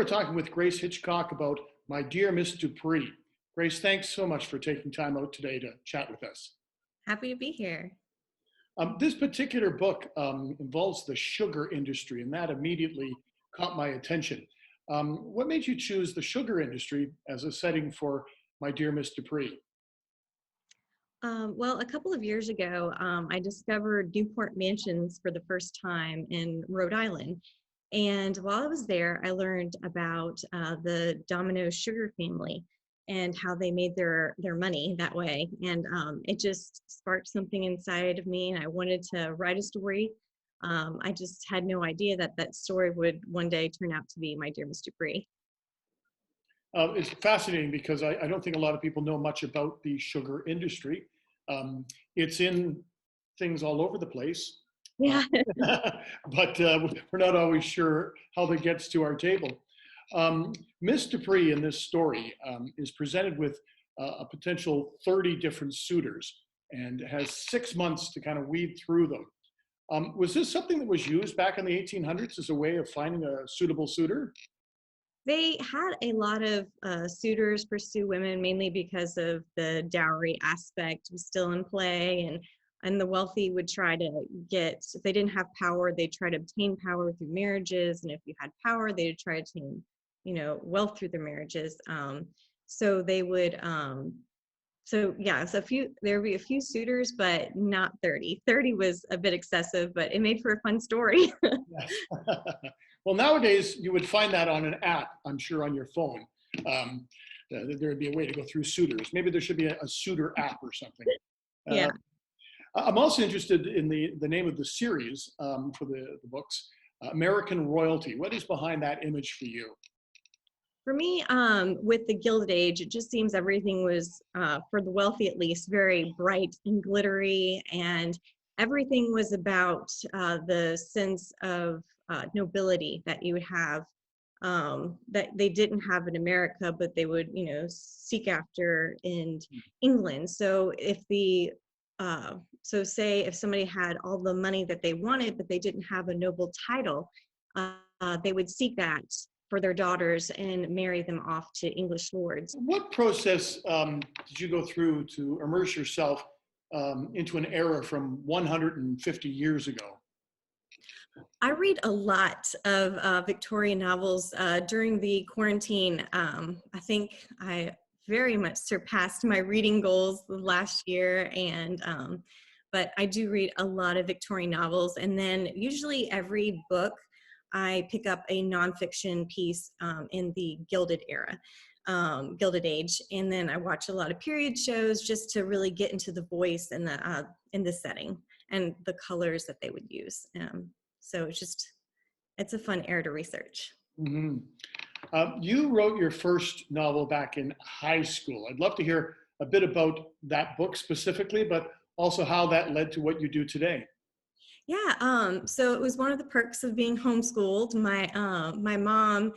we're talking with Grace Hitchcock about My Dear Miss Dupre. Grace, thanks so much for taking time out today to chat with us. Happy to be here. This particular book involves the sugar industry, and that immediately caught my attention. What made you choose the sugar industry as a setting for My Dear Miss Dupre? Well, a couple of years ago, I discovered Newport Mansions for the first time in Rhode Island. And while I was there, I learned about the Domino sugar family and how they made their money that way. And it just sparked something inside of me, and I wanted to write a story. I just had no idea that that story would one day turn out to be My Dear Miss Dupre. It's fascinating because I don't think a lot of people know much about the sugar industry. It's in things all over the place, Yeah. but we're not always sure how that gets to our table. Miss Dupre in this story is presented with a potential 30 different suitors and has 6 months to kind of weed through them. Was this something that was used back in the 1800s as a way of finding a suitable suitor? They had a lot of suitors pursue women, mainly because of the dowry aspect was still in play, and the wealthy would try to get, if they didn't have power, they'd try to obtain power through marriages, and if you had power, they'd try to obtain, wealth through their marriages. So they would, so yeah, so there would be a few suitors, but not 30. 30 was a bit excessive, but it made for a fun story. Yes. Well, nowadays you would find that on an app, I'm sure, on your phone. There would be a way to go through suitors. Maybe there should be a suitor app or something. Yeah. I'm also interested in the name of the series for the books, American Royalty. What is behind that image for you? For me, with the Gilded Age, it just seems everything was, for the wealthy at least, very bright and glittery, and everything was about the sense of nobility that you would have, that they didn't have in America, but they would, seek after in England. So say if somebody had all the money that they wanted, but they didn't have a noble title, they would seek that for their daughters and marry them off to English lords. What process did you go through to immerse yourself into an era from 150 years ago? I read a lot of Victorian novels during the quarantine. I think I very much surpassed my reading goals last year, but I do read a lot of Victorian novels, and then usually every book I pick up a nonfiction piece in the Gilded era, Gilded Age, and then I watch a lot of period shows just to really get into the voice and the setting and the colors that they would use. So it's a fun era to research. Mm-hmm. You wrote your first novel back in high school. I'd love to hear a bit about that book specifically, but also how that led to what you do today. Yeah, so it was one of the perks of being homeschooled. My mom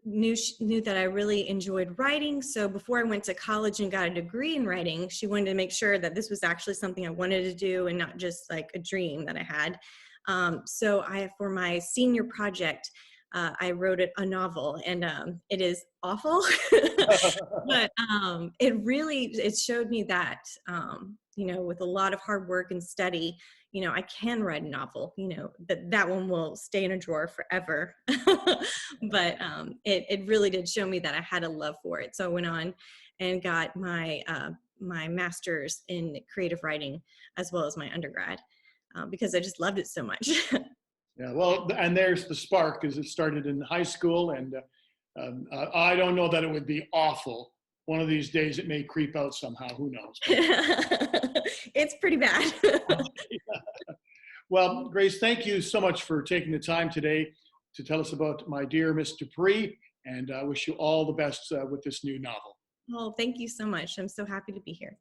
knew that I really enjoyed writing. So before I went to college and got a degree in writing, she wanted to make sure that this was actually something I wanted to do and not just like a dream that I had. So for my senior project, I wrote a novel, and it is awful, but it showed me that, with a lot of hard work and study, I can write a novel, that one will stay in a drawer forever. But it really did show me that I had a love for it. So I went on and got my master's in creative writing as well as my undergrad, because I just loved it so much. Yeah, well, and there's the spark, because it started in high school, and I don't know that it would be awful. One of these days it may creep out somehow, who knows? It's pretty bad. Well, Grace, thank you so much for taking the time today to tell us about My Dear Miss Dupre, and I wish you all the best with this new novel. Well, thank you so much. I'm so happy to be here.